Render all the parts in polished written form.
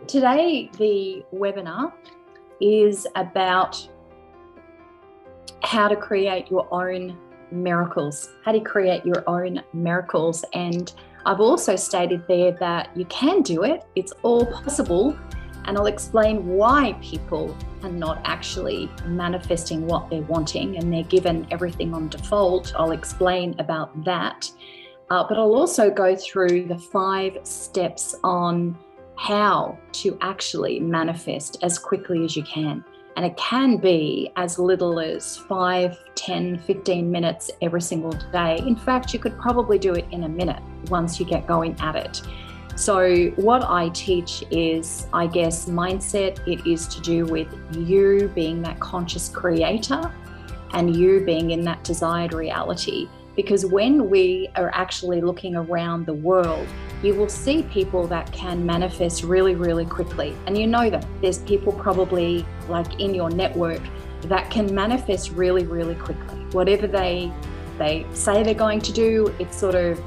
Today, the webinar is about how to create your own miracles, how to create your own miracles. And I've also stated there that you can do it. It's all possible. And I'll explain why people are not actually manifesting what they're wanting and they're given everything on default. I'll explain about that. But I'll also go through the 5 steps on how to actually manifest as quickly as you can. And it can be as little as 5, 10, 15 minutes every single day. In fact, you could probably do it in a minute once you get going at it. So what I teach is, I guess, mindset. It is to do with you being that conscious creator and you being in that desired reality. Because when we are actually looking around the world, you will see people that can manifest really, really quickly. And you know them. There's people probably like in your network that can manifest really, really quickly. Whatever they say they're going to do, it sort of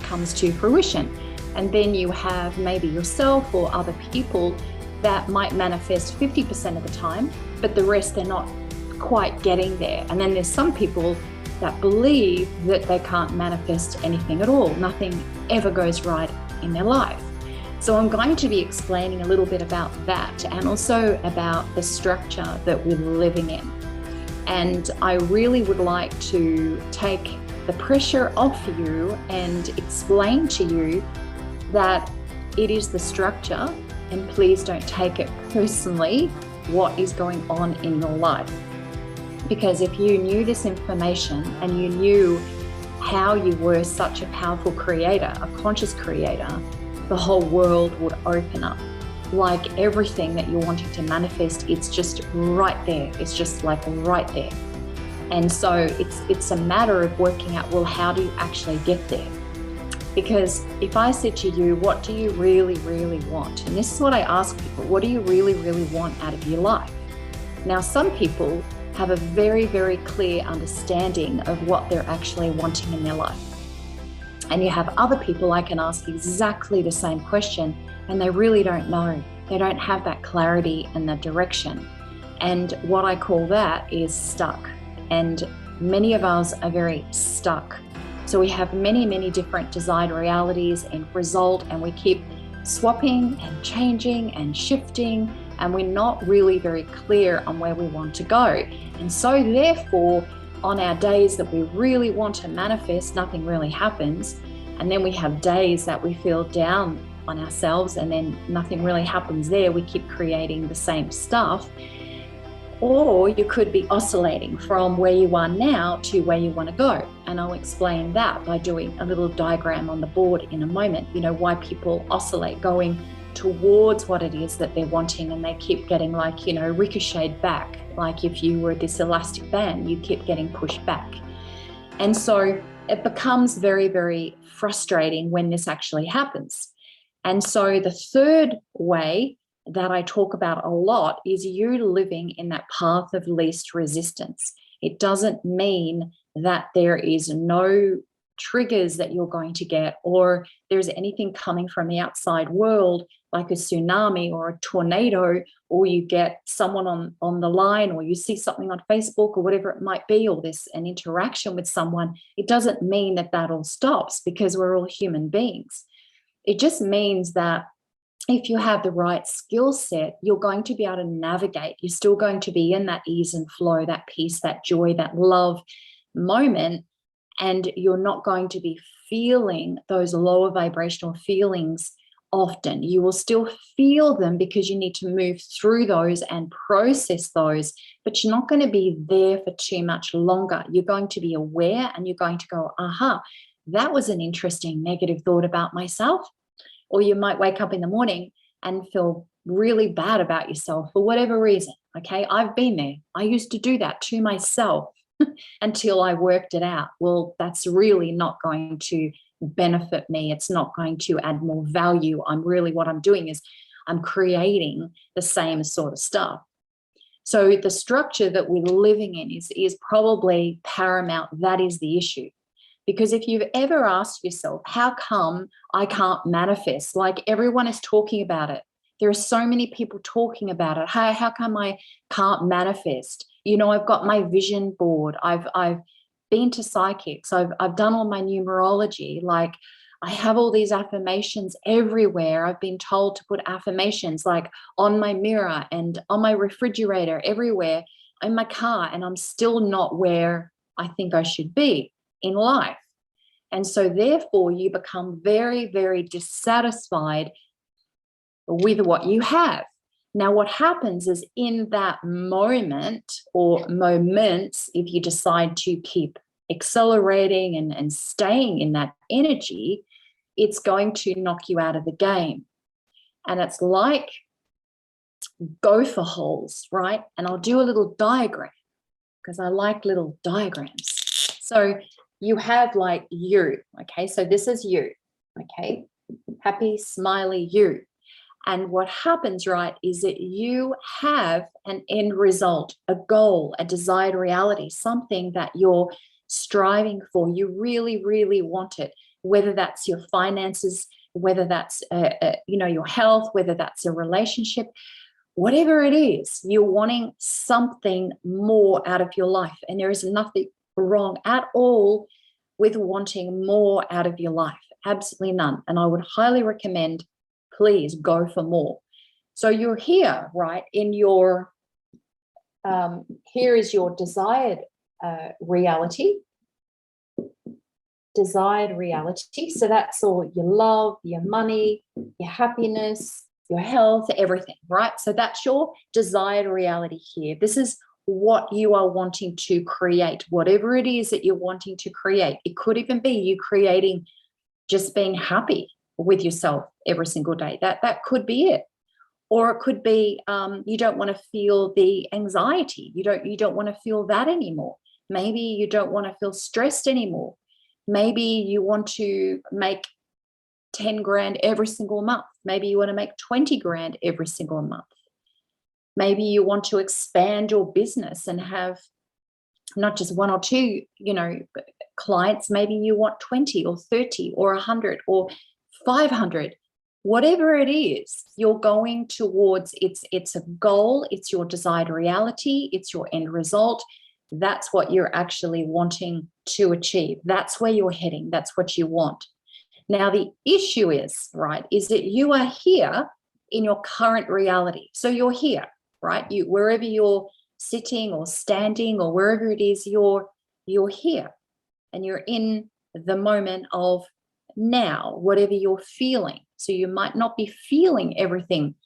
comes to fruition. And then you have maybe yourself or other people that might manifest 50% of the time, but the rest they're not quite getting there. And then there's some people that believe that they can't manifest anything at all. Nothing ever goes right in their life. So I'm going to be explaining a little bit about that and also about the structure that we're living in. And I really would like to take the pressure off you and explain to you that it is the structure, and please don't take it personally what is going on in your life. Because if you knew this information and you knew how you were such a powerful creator, a conscious creator, the whole world would open up. Like everything that you're wanting to manifest, it's just right there. It's just like right there. And so it's a matter of working out, well, how do you actually get there? Because if I said to you, what do you really, really want? And this is what I ask people, what do you really, really want out of your life? Now, some people have a very, very clear understanding of what they're actually wanting in their life. And you have other people I can ask exactly the same question and they really don't know. They don't have that clarity and the direction. And what I call that is stuck. And many of us are very stuck. So we have many, many different desired realities and result, and we keep swapping and changing and shifting, and we're not really very clear on where we want to go. And so therefore, on our days that we really want to manifest, nothing really happens. And then we have days that we feel down on ourselves and then nothing really happens there. We keep creating the same stuff. Or you could be oscillating from where you are now to where you want to go. And I'll explain that by doing a little diagram on the board in a moment, why people oscillate going towards what it is that they're wanting, and they keep getting ricocheted back. Like if you were this elastic band, you keep getting pushed back. And so it becomes very, very frustrating when this actually happens. And so the third way that I talk about a lot is you living in that path of least resistance. It doesn't mean that there is no triggers that you're going to get, or there's anything coming from the outside world like a tsunami or a tornado, or you get someone on the line, or you see something on Facebook or whatever it might be, or there's an interaction with someone. It doesn't mean that that all stops, because we're all human beings. It just means that if you have the right skill set, you're going to be able to navigate. You're still going to be in that ease and flow, that peace, that joy, that love moment. And you're not going to be feeling those lower vibrational feelings often. You will still feel them because you need to move through those and process those, but you're not going to be there for too much longer. You're going to be aware and you're going to go, aha, that was an interesting negative thought about myself. Or you might wake up in the morning and feel really bad about yourself for whatever reason. Okay, I've been there. I used to do that to myself until I worked it out. Well, that's really not going to benefit me. It's not going to add more value. What I'm doing is I'm creating the same sort of stuff. So the structure that we're living in is probably paramount. That is the issue. Because if you've ever asked yourself, how come I can't manifest? Like everyone is talking about it. There are so many people talking about it. Hey, how come I can't manifest? You know, I've got my vision board. I've been to psychics. I've done all my numerology. Like, I have all these affirmations everywhere. I've been told to put affirmations like on my mirror and on my refrigerator, everywhere, in my car, and I'm still not where I think I should be in life. And so therefore you become very, very dissatisfied with what you have. Now, what happens is in that moment or moments, if you decide to keep accelerating and staying in that energy, it's going to knock you out of the game. And it's like gopher holes, right? And I'll do a little diagram because I like little diagrams. So you have like you, okay? So this is you, okay? Happy, smiley you. And what happens, right, is that you have an end result, a goal, a desired reality, something that you're striving for. You really, really want it, whether that's your finances, whether that's, your health, whether that's a relationship, whatever it is, you're wanting something more out of your life. And there is nothing wrong at all with wanting more out of your life. Absolutely none. And I would highly recommend, please go for more. So you're here, right, in your, here is your desired reality. Desired reality. So that's all your love, your money, your happiness, your health, everything, right? So that's your desired reality here. This is what you are wanting to create, whatever it is that you're wanting to create. It could even be you creating just being happy with yourself every single day. That could be it. Or it could be you don't want to feel the anxiety. You don't want to feel that anymore. Maybe you don't want to feel stressed anymore. Maybe you want to make 10 grand every single month. Maybe you want to make 20 grand every single month. Maybe you want to expand your business and have not just one or two, clients. Maybe you want 20 or 30 or 100 or 500. Whatever it is, you're going towards, it's a goal, it's your desired reality, it's your end result. That's what you're actually wanting to achieve. That's where you're heading. That's what you want. Now, the issue is, right, is that you are here in your current reality. So you're here, right? Wherever you're sitting or standing or wherever it is, you're here and you're in the moment of now, whatever you're feeling. So you might not be feeling everything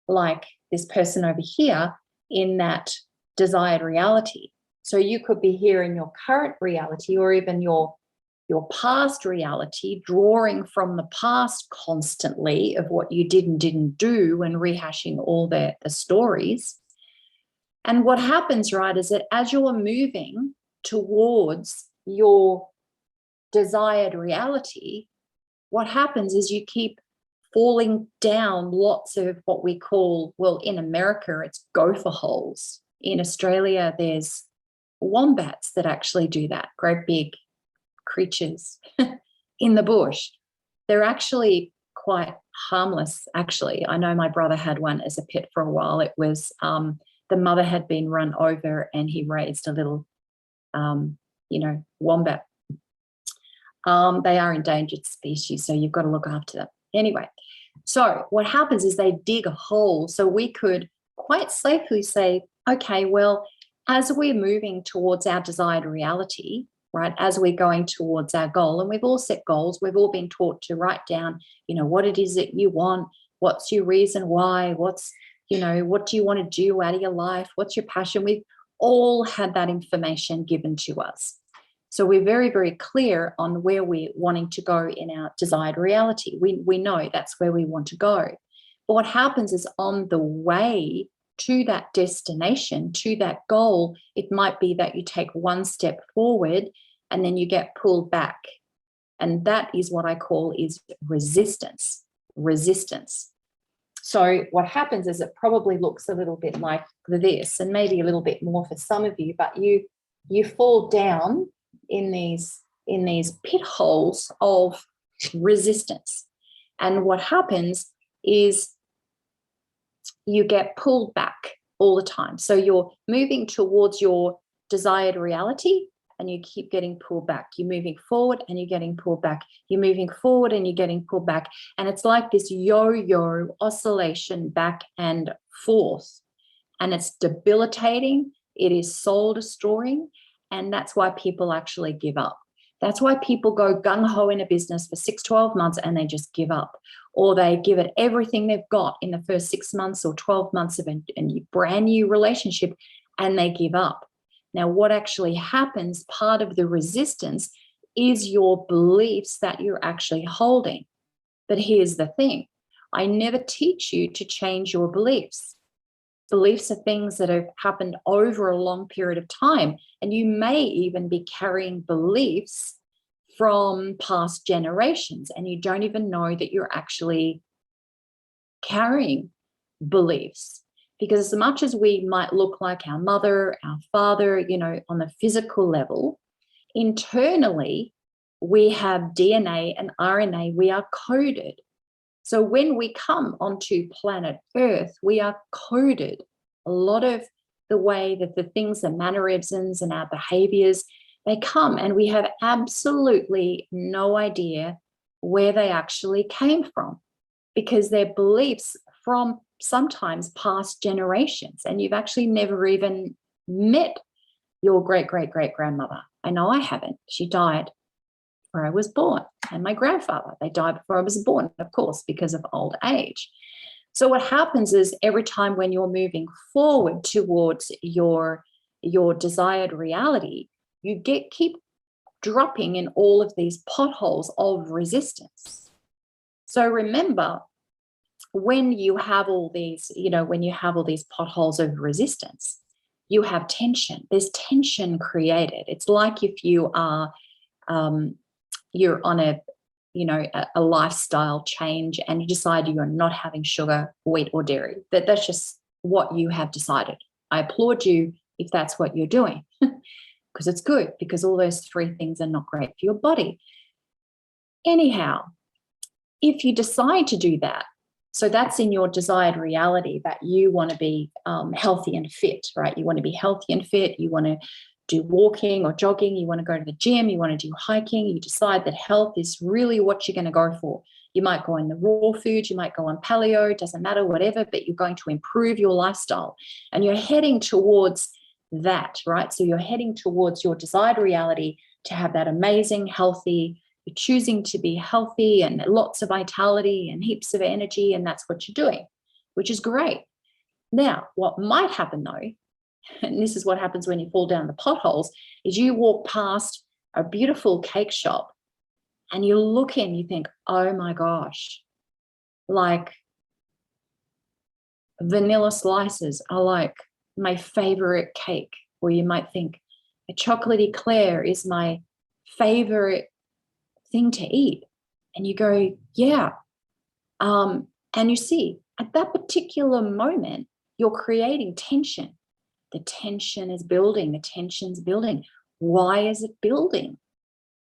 like this person over here in that desired reality. So you could be here in your current reality or even your past reality, drawing from the past constantly of what you did and didn't do and rehashing all the stories. And what happens, right, is that as you're moving towards your desired reality, what happens is you keep falling down lots of what we call, well, in America, it's gopher holes. In Australia, there's wombats that actually do that, great big creatures in the bush. They're actually quite harmless, actually. I know my brother had one as a pet for a while. It was, the mother had been run over and he raised a little, wombat. They are endangered species, so you've got to look after them. Anyway, so what happens is they dig a hole. So we could quite safely say, okay, well, as we're moving towards our desired reality, right, as we're going towards our goal, and we've all set goals, we've all been taught to write down, what it is that you want, what's your reason why, what's, what do you want to do out of your life, what's your passion. We've all had that information given to us. So we're very, very clear on where we're wanting to go in our desired reality. We know that's where we want to go. But what happens is on the way to that destination, to that goal, it might be that you take one step forward and then you get pulled back. And that is what I call is resistance. So what happens is it probably looks a little bit like this, and maybe a little bit more for some of you, but you fall down in these pit holes of resistance. And what happens is you get pulled back all the time. So you're moving towards your desired reality and you keep getting pulled back. You're moving forward and you're getting pulled back. You're moving forward and you're getting pulled back. And it's like this yo-yo oscillation back and forth. And it's debilitating. It is soul destroying. And that's why people actually give up. That's why people go gung-ho in a business for 6, 12 months and they just give up. Or they give it everything they've got in the first 6 months or 12 months of a brand new relationship and they give up. Now, what actually happens, part of the resistance is your beliefs that you're actually holding. But here's the thing. I never teach you to change your beliefs. Beliefs are things that have happened over a long period of time. And you may even be carrying beliefs from past generations and you don't even know that you're actually carrying beliefs. Because as much as we might look like our mother, our father, you know, on the physical level, internally, we have DNA and RNA, we are coded. So when we come onto planet Earth, we are coded. A lot of the way that the things, the mannerisms and our behaviors, they come and we have absolutely no idea where they actually came from because they're beliefs from sometimes past generations and you've actually never even met your great-great-great-grandmother. I know I haven't. She died before I was born, and my grandfather, they died before I was born, of course, because of old age. So what happens is every time when you're moving forward towards your desired reality, you keep dropping in all of these potholes of resistance. So remember, when you have all these, when you have all these potholes of resistance, you have tension. There's tension created. It's like if you are, you're on a lifestyle change and you decide you're not having sugar, wheat, or dairy. That's just what you have decided. I applaud you if that's what you're doing, because it's good, because all those 3 things are not great for your body. Anyhow, if you decide to do that, so that's in your desired reality that you want to be healthy and fit, right? You want to be healthy and fit. You want to do walking or jogging. You want to go to the gym. You want to do hiking. You decide that health is really what you're going to go for. You might go on the raw food. You might go on paleo. It doesn't matter, whatever, but you're going to improve your lifestyle. And you're heading towards that, right? So you're heading towards your desired reality to have that amazing, healthy. You're choosing to be healthy and lots of vitality and heaps of energy, and that's what you're doing, which is great. Now, what might happen though, and this is what happens when you fall down the potholes, is you walk past a beautiful cake shop and you look in, you think, oh my gosh, like vanilla slices are like my favorite cake. Or you might think a chocolate eclair is my favorite thing to eat. And you go, yeah. And you see, at that particular moment, you're creating tension. The tension is building. The tension's building. Why is it building?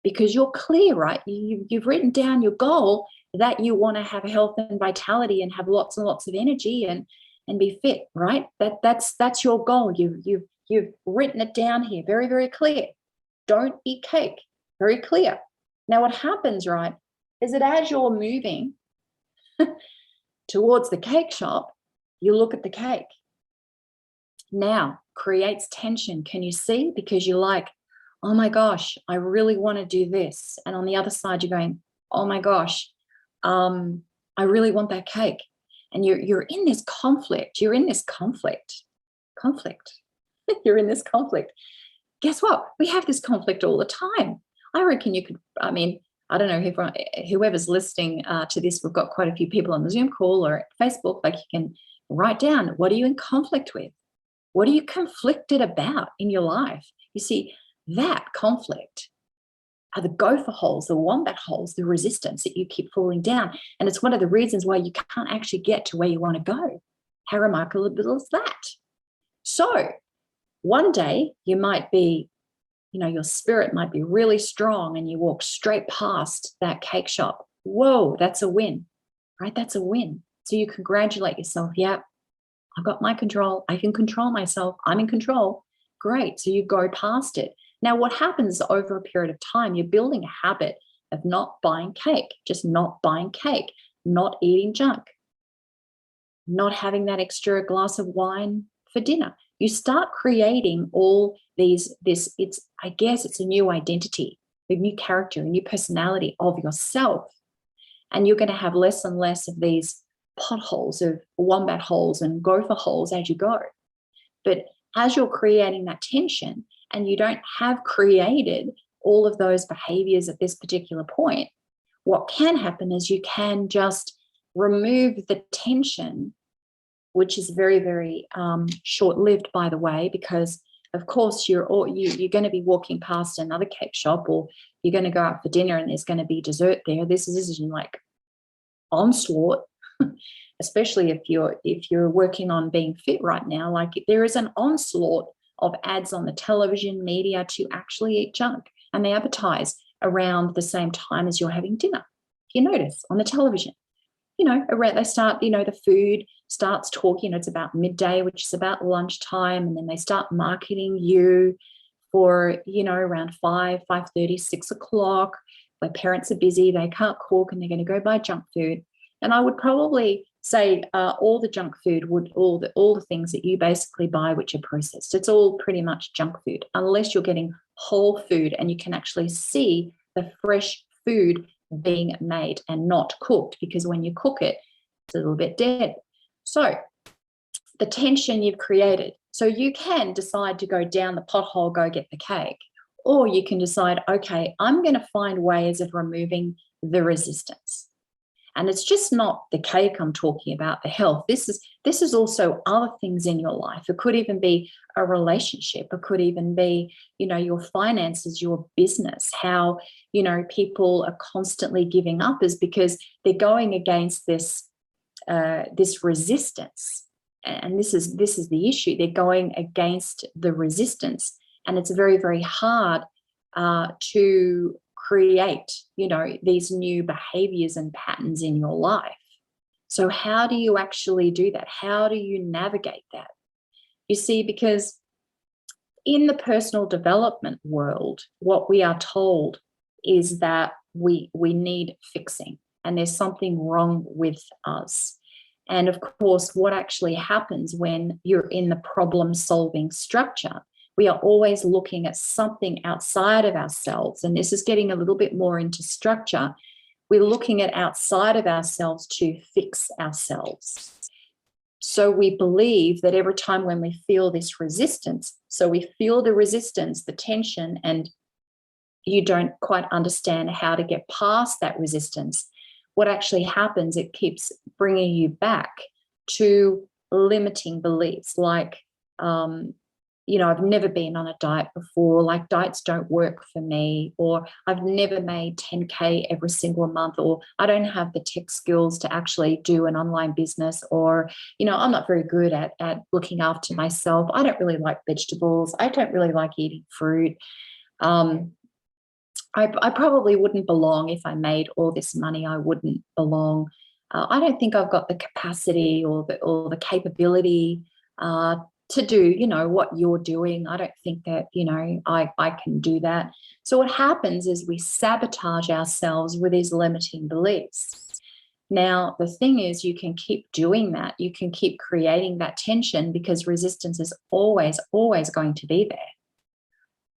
Because you're clear, right? You've written down your goal that you want to have health and vitality and have lots and lots of energy and be fit, right? That's your goal. You've written it down here, very, very clear. Don't eat cake, very clear. Now, what happens, right, is that as you're moving towards the cake shop, you look at the cake. Now, creates tension. Can you see? Because you're like, oh my gosh, I really want to do this. And on the other side, you're going, oh my gosh, I really want that cake. And you're in this conflict. You're in this conflict. You're in this conflict. Guess what? We have this conflict all the time. I reckon you could, I don't know, whoever's listening to this, we've got quite a few people on the Zoom call or Facebook, like you can write down, what are you in conflict with? What are you conflicted about in your life? You see, that conflict are the gopher holes, the wombat holes, the resistance that you keep falling down. And it's one of the reasons why you can't actually get to where you want to go. How remarkable is that? So one day you might be, your spirit might be really strong and you walk straight past that cake shop. Whoa, that's a win, right? That's a win. So you congratulate yourself. Yeah, I've got my control. I can control myself. I'm in control. Great. So you go past it. Now, what happens over a period of time, you're building a habit of not buying cake, just not buying cake, not eating junk, not having that extra glass of wine for dinner. You start creating all I guess it's a new identity, a new character, a new personality of yourself. And you're going to have less and less of these potholes of wombat holes and gopher holes as you go. But as you're creating that tension and you don't have created all of those behaviors at this particular point, what can happen is you can just remove the tension, which is very, very short-lived, by the way, because of course you're going to be walking past another cake shop, or you're going to go out for dinner and there's going to be dessert there. This is like onslaught, especially if you're working on being fit right now. Like, there is an onslaught of ads on the television media to actually eat junk, and they advertise around the same time as you're having dinner. If you notice on the television, around, they start, the food starts talking, it's about midday, which is about lunchtime, and then they start marketing you for, around 5:30, 6 o'clock, where parents are busy, they can't cook, and they're going to go buy junk food. And I would probably say all the junk food all the things that you basically buy which are processed, it's all pretty much junk food, unless you're getting whole food and you can actually see the fresh food being made and not cooked, because when you cook it, it's a little bit dead. So the tension you've created, so you can decide to go down the pothole, go get the cake, or you can decide, okay, I'm going to find ways of removing the resistance. And it's just not the cake I'm talking about, the health. This is also other things in your life. It could even be a relationship. It could even be, your finances, your business. How, people are constantly giving up is because they're going against this resistance. And this is the issue. They're going against the resistance, and it's very, very hard to create, these new behaviors and patterns in your life. So how do you actually do that? How do you navigate that? You see, because in the personal development world, what we are told is that we need fixing, and there's something wrong with us. And of course, what actually happens when you're in the problem-solving structure, we are always looking at something outside of ourselves. And this is getting a little bit more into structure. We're looking at outside of ourselves to fix ourselves. So we believe that every time when we feel this resistance, so we feel the resistance, the tension, and you don't quite understand how to get past that resistance, what actually happens, it keeps bringing you back to limiting beliefs like, I've never been on a diet before, like diets don't work for me, or I've never made 10K every single month, or I don't have the tech skills to actually do an online business, or, I'm not very good at looking after myself. I don't really like vegetables. I don't really like eating fruit. I probably wouldn't belong if I made all this money. I wouldn't belong. I don't think I've got the capacity or the capability to do, what you're doing. I don't think that, I can do that. So what happens is we sabotage ourselves with these limiting beliefs. Now, the thing is, you can keep doing that. You can keep creating that tension because resistance is always, always going to be there.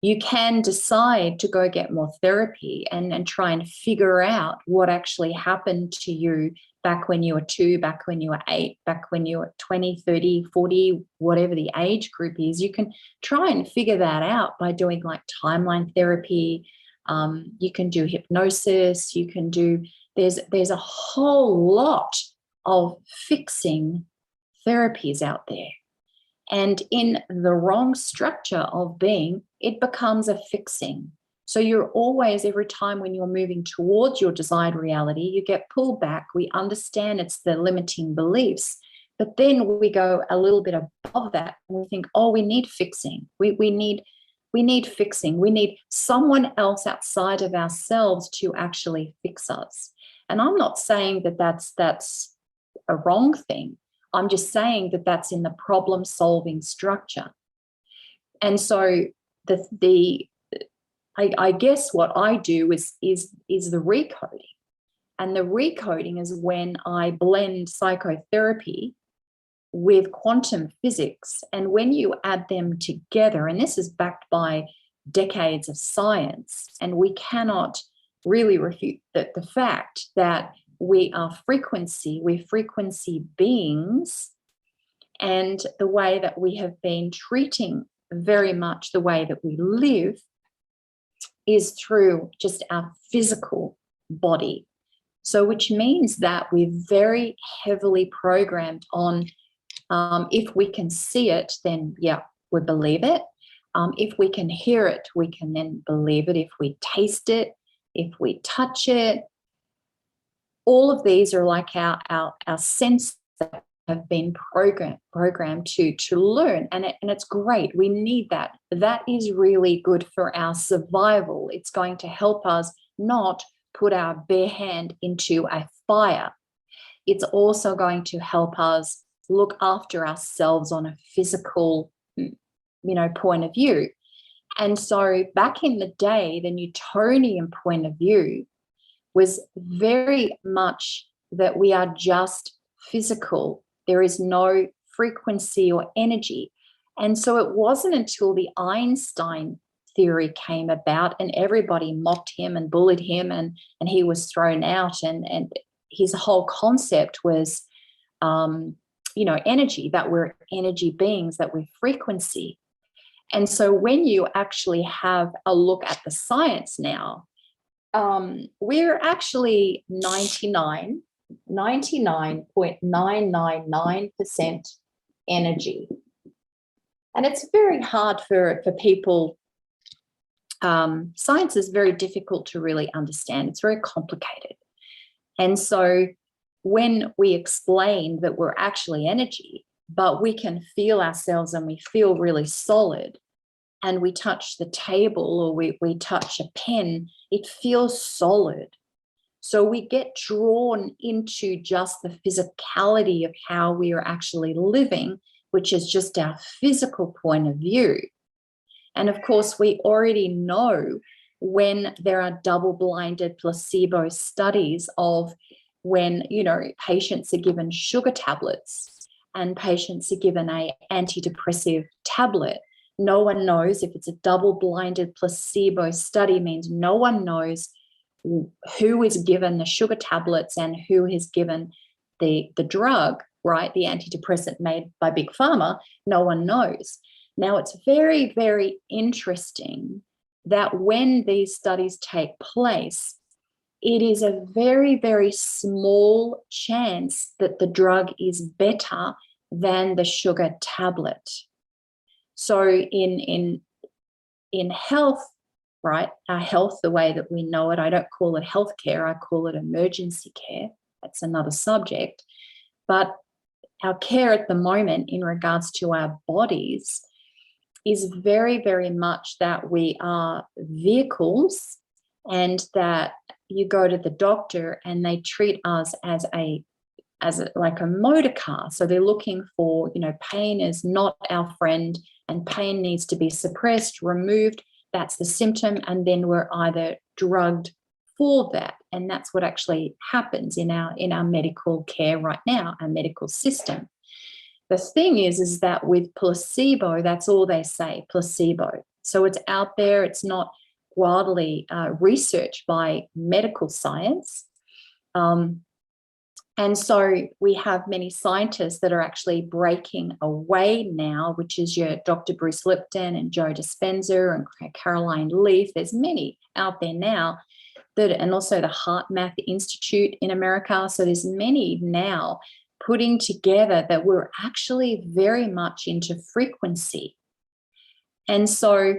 You can decide to go get more therapy and try and figure out what actually happened to you back when you were 2, back when you were 8, back when you were 20, 30, 40, whatever the age group is. You can try and figure that out by doing like timeline therapy. You can do hypnosis. You can do, there's a whole lot of fixing therapies out there. And in the wrong structure of being, it becomes a fixing. So you're always, every time when you're moving towards your desired reality, you get pulled back. We understand it's the limiting beliefs, but then we go a little bit above that and we think, oh, we need fixing. We need fixing. We need someone else outside of ourselves to actually fix us. And I'm not saying that that's a wrong thing. I'm just saying that that's in the problem solving structure. And so I guess what I do is the recoding. And the recoding is when I blend psychotherapy with quantum physics. And when you add them together, and this is backed by decades of science, and we cannot really refute the fact that we are frequency, we're frequency beings, and the way that we have been treating very much the way that we live is through just our physical body. So which means that we're very heavily programmed on, if we can see it, then yeah, we believe it. If we can hear it, we can then believe it. If we taste it, if we touch it, all of these are like our senses that have been programmed to learn, and it's great. We need that. That is really good for our survival. It's going to help us not put our bare hand into a fire. It's also going to help us look after ourselves on a physical, point of view. And so back in the day, the Newtonian point of view was very much that we are just physical. There is no frequency or energy. And so it wasn't until the Einstein theory came about and everybody mocked him and bullied him, and he was thrown out, and his whole concept was energy, that we're energy beings, that we're frequency. And so when you actually have a look at the science now, we're actually 99.999% energy. And it's very hard for people. Science is very difficult to really understand. It's very complicated. And so when we explain that we're actually energy, but we can feel ourselves and we feel really solid, and we touch the table or we touch a pen, it feels solid. So we get drawn into just the physicality of how we are actually living, which is just our physical point of view. And of course, we already know when there are double-blinded placebo studies of when, patients are given sugar tablets and patients are given an antidepressive tablet. No one knows if it's a double-blinded placebo study, means no one knows who is given the sugar tablets and who is given the drug, right? The antidepressant made by Big Pharma. No one knows. Now, it's very, very interesting that when these studies take place, it is a very, very small chance that the drug is better than the sugar tablet. So in health, right, our health, the way that we know it, I don't call it healthcare, I call it emergency care. That's another subject. But our care at the moment in regards to our bodies is very, very much that we are vehicles, and that you go to the doctor and they treat us as like a motor car. So they're looking for, pain is not our friend and pain needs to be suppressed, removed. That's the symptom. And then we're either drugged for that. And that's what actually happens in our medical care right now, our medical system. The thing is that with placebo, that's all they say, placebo. So it's out there. It's not widely researched by medical science. And so we have many scientists that are actually breaking away now, which is your Dr. Bruce Lipton and Joe Dispenza and Caroline Leaf. There's many out there now and also the Heart Math Institute in America. So there's many now putting together that we're actually very much into frequency. And so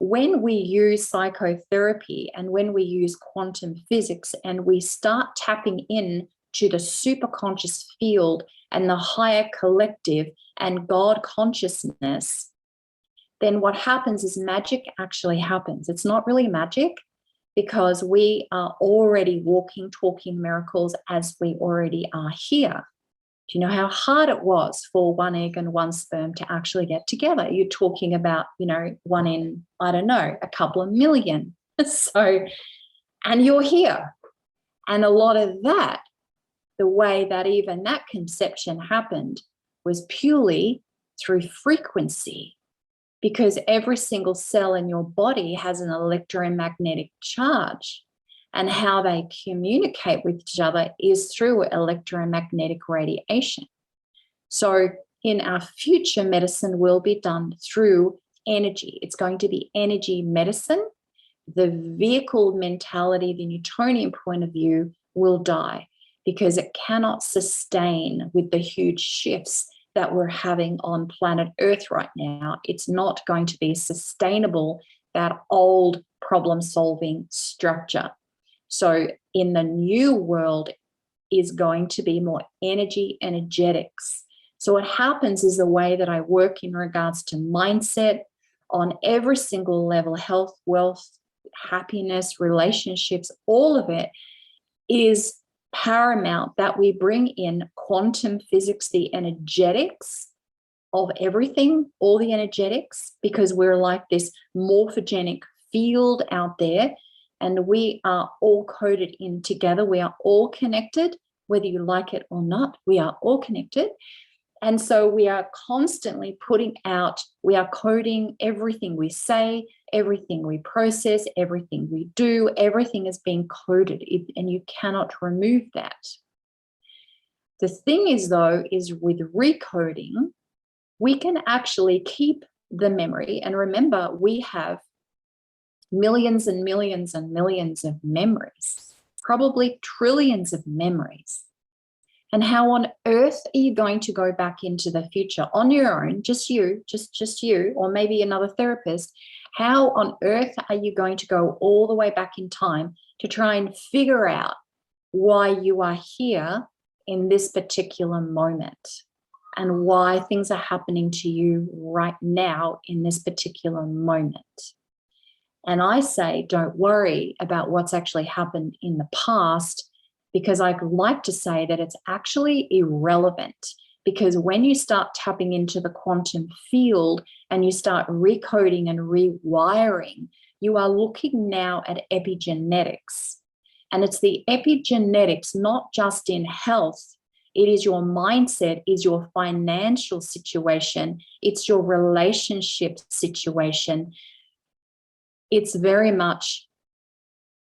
when we use psychotherapy and when we use quantum physics and we start tapping in to the superconscious field and the higher collective and God consciousness, then what happens is magic actually happens. It's not really magic because we are already walking, talking miracles as we already are here. Do you know how hard it was for one egg and one sperm to actually get together? You're talking about, one in, I don't know, a couple of million. So, and you're here. And a lot of that, the way that even that conception happened was purely through frequency, because every single cell in your body has an electromagnetic charge, and how they communicate with each other is through electromagnetic radiation. So in our future, medicine will be done through energy. It's going to be energy medicine. The vehicle mentality, the Newtonian point of view will die, because it cannot sustain with the huge shifts that we're having on planet Earth right now. It's not going to be sustainable, that old problem-solving structure. So in the new world is going to be more energetics. So what happens is the way that I work in regards to mindset on every single level, health, wealth, happiness, relationships, all of it is paramount that we bring in quantum physics, the energetics of everything, all the energetics, because we're like this morphogenic field out there, and we are all coded in together. We are all connected, whether you like it or not, we are all connected. And so we are constantly putting out, we are coding everything we say, everything we process, everything we do, everything is being coded, and you cannot remove that. The thing is, though, is with recoding, we can actually keep the memory. And remember, we have millions and millions and millions of memories, probably trillions of memories. And how on earth are you going to go back into the future on your own, just you, or maybe another therapist? How on earth are you going to go all the way back in time to try and figure out why you are here in this particular moment and why things are happening to you right now in this particular moment? And I say, don't worry about what's actually happened in the past, because I like to say that it's actually irrelevant, because when you start tapping into the quantum field and you start recoding and rewiring, you are looking now at epigenetics. And it's the epigenetics, not just in health. It is your mindset, is your financial situation, it's your relationship situation. It's very much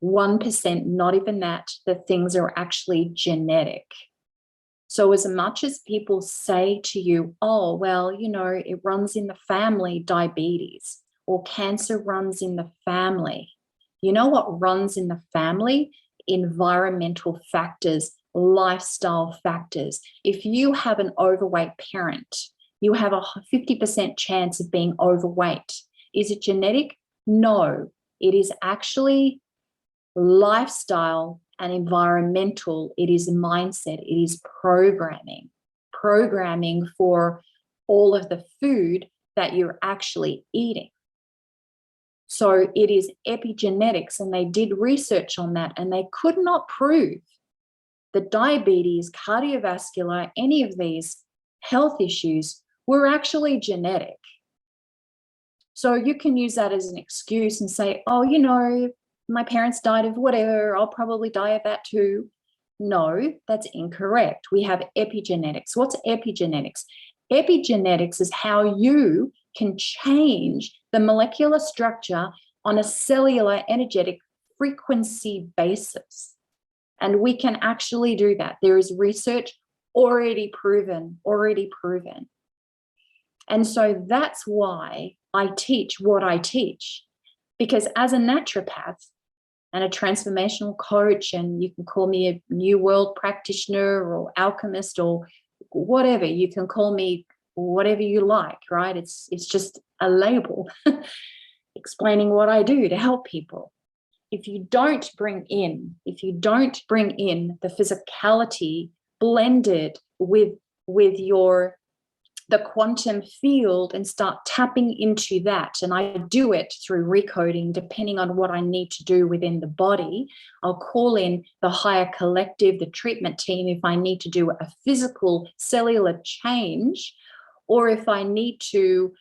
1%, not even that things are actually genetic. So as much as people say to you, oh, well, it runs in the family, diabetes, or cancer runs in the family. You know what runs in the family? Environmental factors, lifestyle factors. If you have an overweight parent, you have a 50% chance of being overweight. Is it genetic? No, it is actually lifestyle and environmental. It is mindset. It is programming for all of the food that you're actually eating. So it is epigenetics, and they did research on that, and they could not prove that diabetes, cardiovascular, any of these health issues were actually genetic. So you can use that as an excuse and say, oh, my parents died of whatever, I'll probably die of that too. No, that's incorrect. We have epigenetics. What's epigenetics? Epigenetics is how you can change the molecular structure on a cellular energetic frequency basis. And we can actually do that. There is research already proven. And so that's why I teach what I teach, because as a naturopath and a transformational coach, and you can call me a new world practitioner or alchemist or whatever, you can call me whatever you like, right? It's just a label explaining what I do to help people. If you don't bring in the physicality blended with your the quantum field and start tapping into that. And I do it through recoding, depending on what I need to do within the body. I'll call in the higher collective, the treatment team, if I need to do a physical cellular change, or if I need to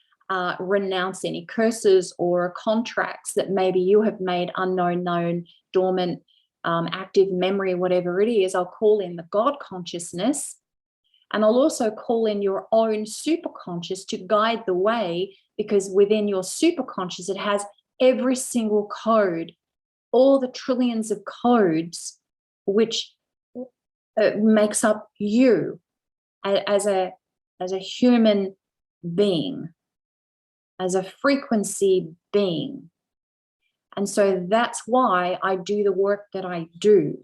renounce any curses or contracts that maybe you have made unknown, known, dormant, active memory, whatever it is. I'll call in the God consciousness. And I'll also call in your own superconscious to guide the way, because within your superconscious, it has every single code, all the trillions of codes, which makes up you as a human being, as a frequency being. And so that's why I do the work that I do.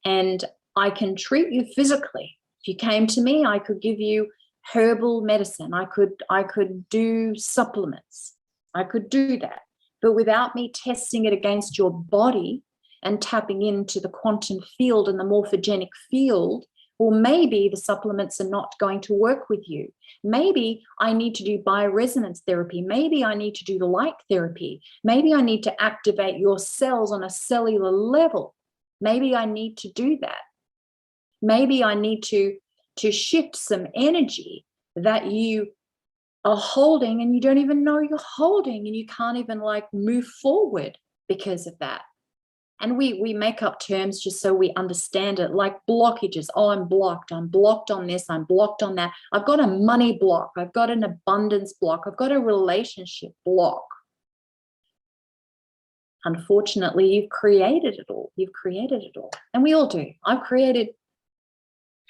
And I can treat you physically. If you came to me, I could give you herbal medicine. I could do supplements. I could do that. But without me testing it against your body and tapping into the quantum field and the morphogenic field, well, maybe the supplements are not going to work with you. Maybe I need to do bioresonance therapy. Maybe I need to do the light therapy. Maybe I need to activate your cells on a cellular level. Maybe I need to do that. Maybe I need to shift some energy that you are holding and you don't even know you're holding, and you can't even like move forward because of that. And we make up terms just so we understand it, like blockages. Oh, I'm blocked on this, I'm blocked on that. I've got a money block, I've got an abundance block, I've got a relationship block. Unfortunately, you've created it all. You've created it all. And we all do. I've created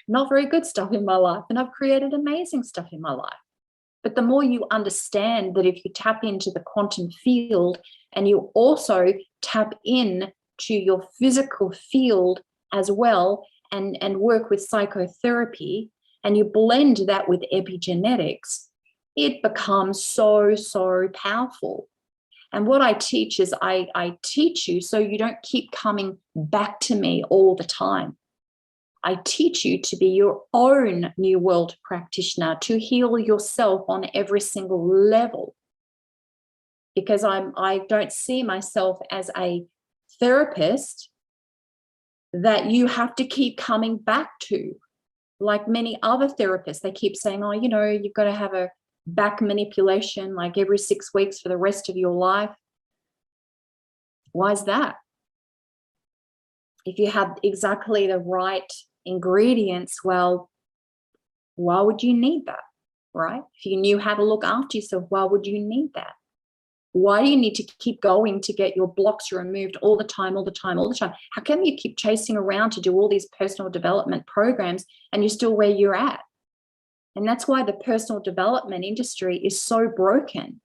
not very good stuff in my life, and I've created amazing stuff in my life. But the more you understand that if you tap into the quantum field and you also tap in to your physical field as well, and work with psychotherapy, and you blend that with epigenetics, it becomes so, so powerful. And what I teach is I teach you so you don't keep coming back to me all the time. I teach you to be your own New World practitioner, to heal yourself on every single level. Because I don't see myself as a therapist that you have to keep coming back to. Like many other therapists, they keep saying, oh, you know, you've got to have a back manipulation like every 6 weeks for the rest of your life. Why is that? If you have exactly the right ingredients, well, why would you need that, right? If you knew how to look after yourself, why would you need that? Why do you need to keep going to get your blocks removed all the time? How come you keep chasing around to do all these personal development programs and you're still where you're at? And that's why the personal development industry is so broken.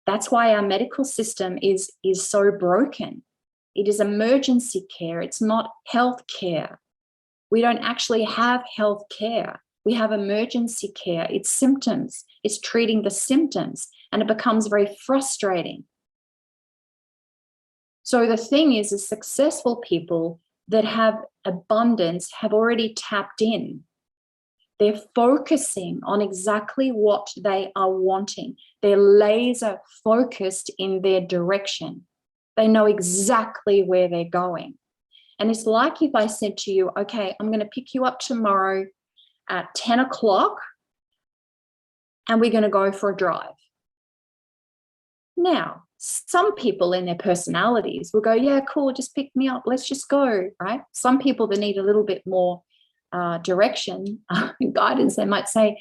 That's why our medical system is so broken. It is emergency care. It's not health care. We don't actually have health care. We have emergency care. It's symptoms. It's treating the symptoms, and it becomes very frustrating. So the thing is, the successful people that have abundance have already tapped in. They're focusing on exactly what they are wanting. They're laser focused in their direction. They know exactly where they're going. And it's like if I said to you, okay, I'm going to pick you up tomorrow at 10 o'clock and we're going to go for a drive. Now, some people in their personalities will go, yeah, cool, just pick me up. Let's just go, right? Some people that need a little bit more direction, guidance, they might say,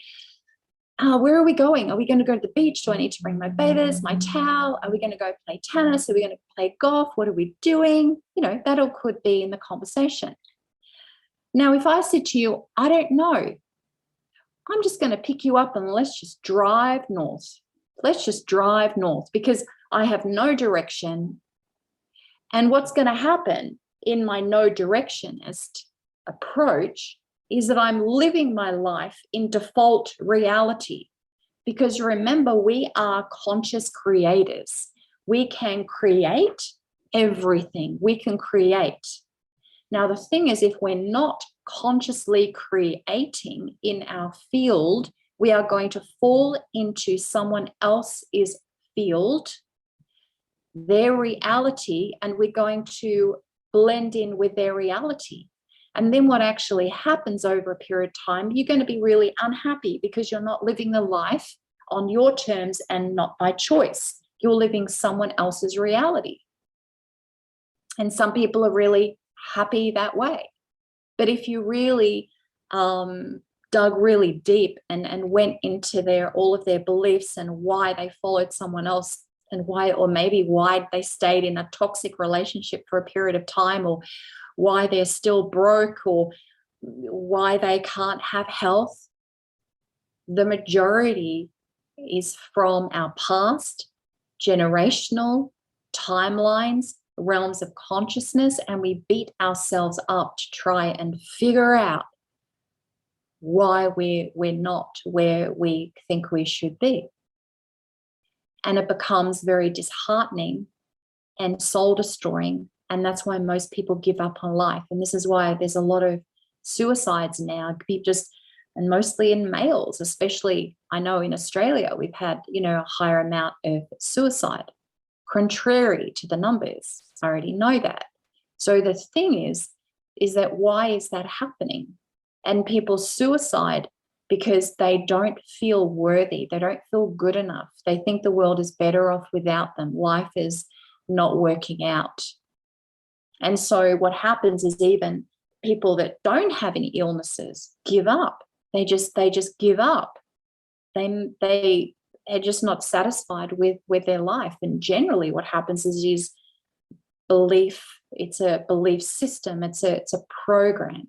where are we going? Are we going to go to the beach? Do I need to bring my bathers, my towel? Are we going to go play tennis? Are we going to play golf? What are we doing? You know, that all could be in the conversation. Now, if I said to you, I don't know, I'm just going to pick you up and let's just drive north. Let's just drive north because I have no direction. And what's going to happen in my no directionist approach is that I'm living my life in default reality. Because remember, we are conscious creators. We can create everything. We can create. Now, the thing is, if we're not consciously creating in our field, We are going to fall into someone else's field, their reality, and we're going to blend in with their reality. And then what actually happens over a period of time, you're going to be really unhappy because you're not living the life on your terms and not by choice. You're living someone else's reality. And some people are really happy that way. But if you really dug really deep and went into all of their beliefs and why they followed someone else, and why, or maybe why they stayed in a toxic relationship for a period of time, or why they're still broke, or why they can't have health, the majority is from our past, generational timelines, realms of consciousness, and we beat ourselves up to try and figure out why we're not where we think we should be. And it becomes very disheartening and soul destroying. And that's why most people give up on life. And this is why there's a lot of suicides now, and mostly in males, especially. I know in Australia, we've had, a higher amount of suicide, contrary to the numbers. I already know that. So the thing is that why is that happening? And people suicide because they don't feel worthy. They don't feel good enough. They think the world is better off without them. Life is not working out. And so what happens is even people that don't have any illnesses give up. They just give up. They are just not satisfied with their life. And generally what happens is belief. It's a belief system. It's a program.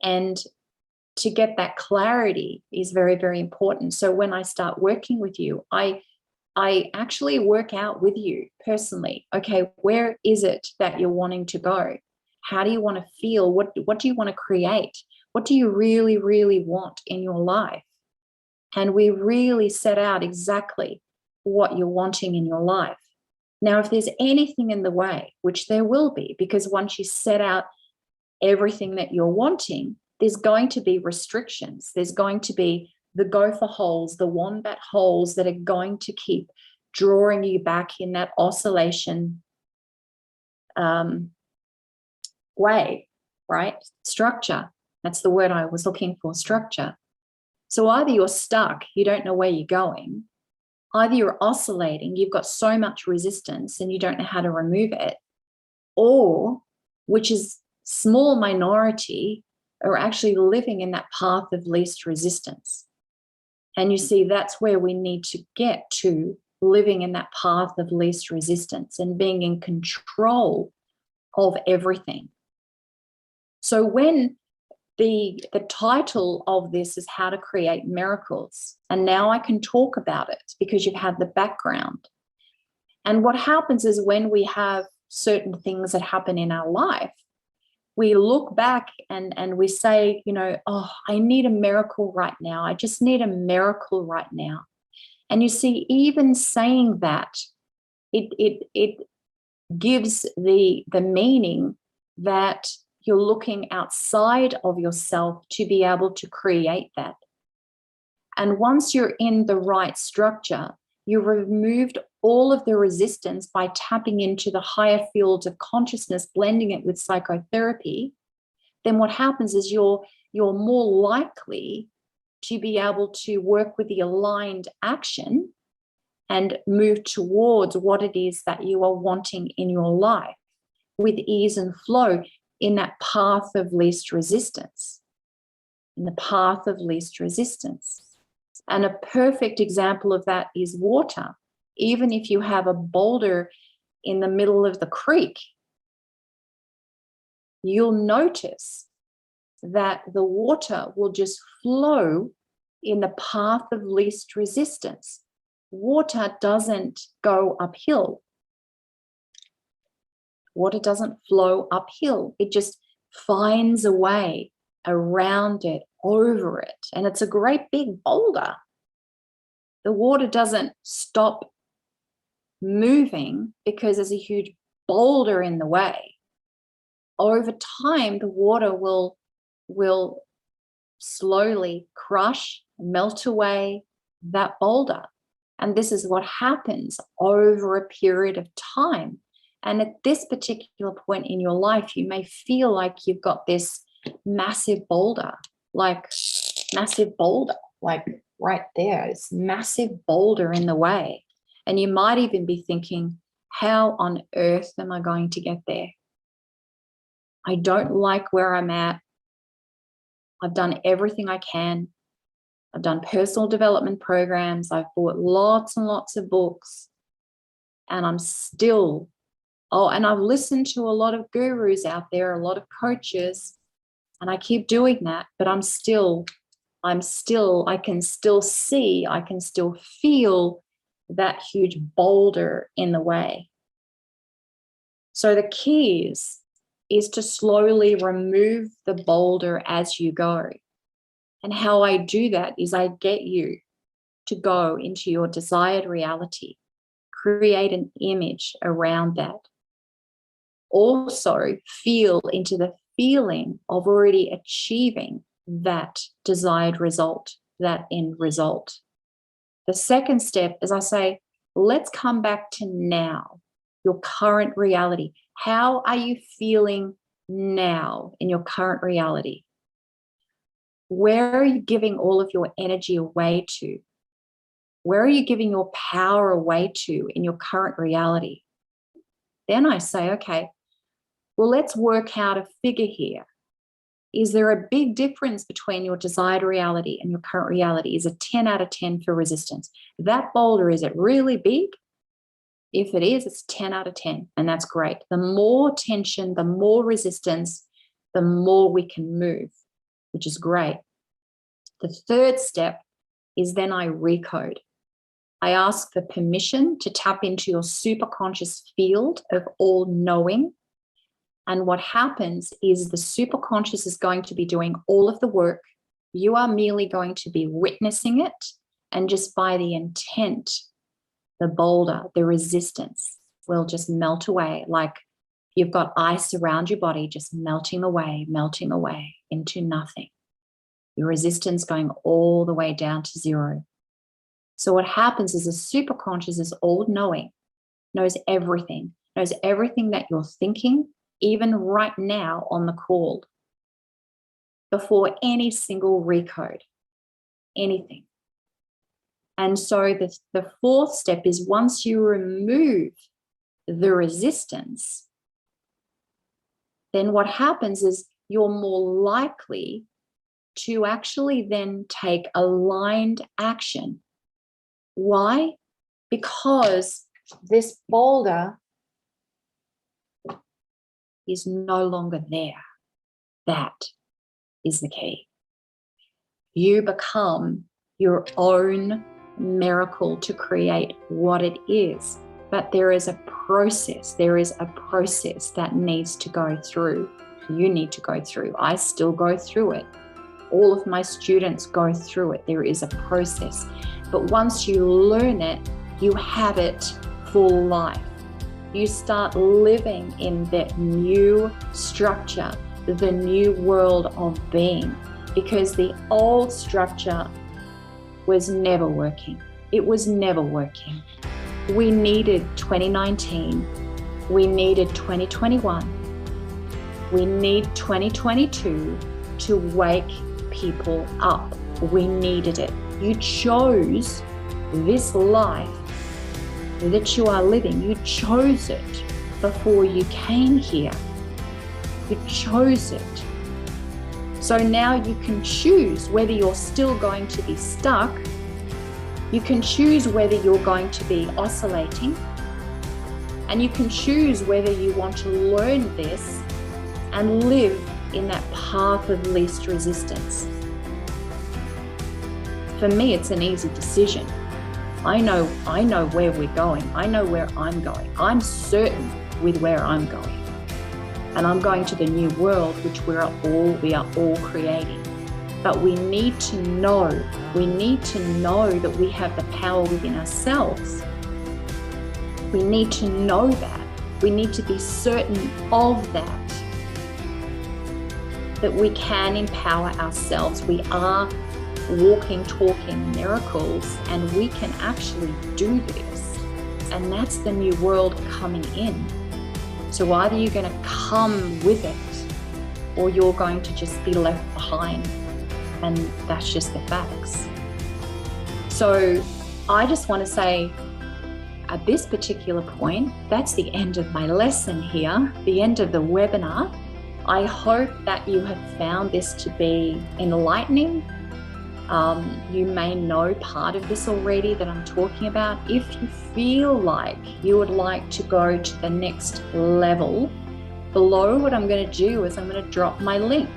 And to get that clarity is very, very important. So when I start working with you, I actually work out with you personally. Okay, where is it that you're wanting to go? How do you want to feel? What do you want to create? What do you really, really want in your life? And we really set out exactly what you're wanting in your life. Now, if there's anything in the way, which there will be, because once you set out everything that you're wanting, there's going to be restrictions. There's going to be the gopher holes, the wombat holes that are going to keep drawing you back in that oscillation way, right? Structure. That's the word I was looking for, structure. So either you're stuck, you don't know where you're going, either you're oscillating, you've got so much resistance and you don't know how to remove it, or, which is small minority, are actually living in that path of least resistance. And you see, that's where we need to get to, living in that path of least resistance and being in control of everything. So when the title of this is How to Create Miracles, and now I can talk about it because you've had the background. And what happens is when we have certain things that happen in our life, we look back and we say, oh, I need a miracle right now. I just need a miracle right now. And you see, even saying that, it gives the meaning that you're looking outside of yourself to be able to create that. And once you're in the right structure, you've removed all of the resistance by tapping into the higher fields of consciousness, blending it with psychotherapy. Then what happens is you're more likely to be able to work with the aligned action and move towards what it is that you are wanting in your life with ease and flow in that path of least resistance, in the path of least resistance. And a perfect example of that is water. Even if you have a boulder in the middle of the creek, you'll notice that the water will just flow in the path of least resistance. Water doesn't go uphill. Water doesn't flow uphill. It just finds a way around it, over it. And it's a great big boulder. The water doesn't stop moving because there's a huge boulder in the way. Over time, the water will slowly crush, melt away that boulder. And this is what happens over a period of time. And at this particular point in your life, you may feel like you've got this massive boulder, like right there, this massive boulder in the way. And you might even be thinking, how on earth am I going to get there? I don't like where I'm at. I've done everything I can. I've done personal development programs. I've bought lots and lots of books. And I'm still, and I've listened to a lot of gurus out there, a lot of coaches, and I keep doing that, but I can still see, I can still feel that huge boulder in the way. So the key is to slowly remove the boulder as you go. And how I do that is I get you to go into your desired reality, create an image around that. Also feel into the feeling of already achieving that desired result, that end result. The second step is I say, let's come back to now, your current reality. How are you feeling now in your current reality? Where are you giving all of your energy away to? Where are you giving your power away to in your current reality? Then I say, okay, well, let's work out a figure here. Is there a big difference between your desired reality and your current reality? Is it 10 out of 10 for resistance? That boulder, is it really big? If it is, it's 10 out of 10, and that's great. The more tension, the more resistance, the more we can move, which is great. The third step is then I recode. I ask for permission to tap into your superconscious field of all knowing. And what happens is the superconscious is going to be doing all of the work. You are merely going to be witnessing it. And just by the intent, the boulder, the resistance will just melt away. Like you've got ice around your body, just melting away into nothing. Your resistance going all the way down to zero. So what happens is the superconscious is all knowing, knows everything that you're thinking, even right now on the call, before any single recode, anything. And so the fourth step is once you remove the resistance, then what happens is you're more likely to actually then take aligned action. Why? Because this boulder is no longer there. That is the key. You become your own miracle to create what it is. But there is a process. There is a process that needs to go through. You need to go through. I still go through it. All of my students go through it. There is a process. But once you learn it, you have it for life. You start living in that new structure, the new world of being, because the old structure was never working. It was never working. We needed 2019. We needed 2021. We need 2022 to wake people up. We needed it. You chose this life that you are living. You chose it before you came here. You chose it. So now you can choose whether you're still going to be stuck. You can choose whether you're going to be oscillating. And you can choose whether you want to learn this and live in that path of least resistance. For me, it's an easy decision. I know where we're going. I know where I'm going. I'm certain with where I'm going. And I'm going to the new world, which we are all creating. But we need to know that we have the power within ourselves. We need to know that. We need to be certain of that. that we can empower ourselves. We are walking, talking miracles, and we can actually do this. And that's the new world coming in. So either you're going to come with it, or you're going to just be left behind. And that's just the facts. So I just want to say, at this particular point, that's the end of my lesson here, the end of the webinar. I hope that you have found this to be enlightening. You may know part of this already that I'm talking about. If you feel like you would like to go to the next level, below what I'm going to do is I'm going to drop my link.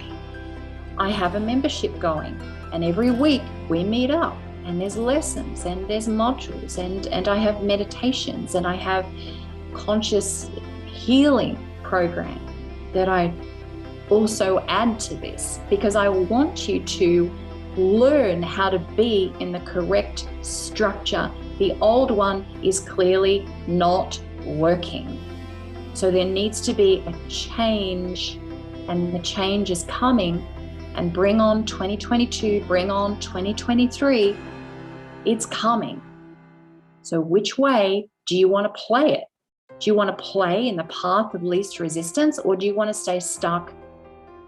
I have a membership going, and every week we meet up, and there's lessons and there's modules, and I have meditations, and I have conscious healing program that I also add to this, because I want you to learn how to be in the correct structure. The old one is clearly not working. So there needs to be a change, and the change is coming. And bring on 2022, bring on 2023. It's coming. So which way do you want to play it? Do you want to play in the path of least resistance, or do you want to stay stuck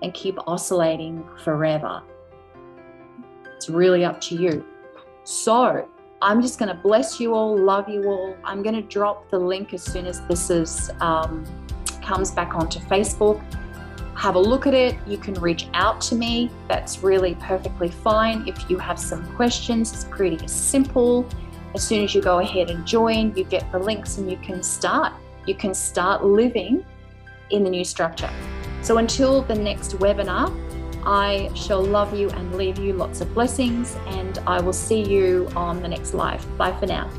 and keep oscillating forever? It's really up to you. So I'm just going to bless you all, love you all. I'm going to drop the link as soon as this comes back onto Facebook. Have a look at it. You can reach out to me. That's really perfectly fine. If you have some questions, it's pretty simple. As soon as you go ahead and join, you get the links and you can start. You can start living in the new structure. So until the next webinar, I shall love you and leave you lots of blessings, and I will see you on the next live. Bye for now.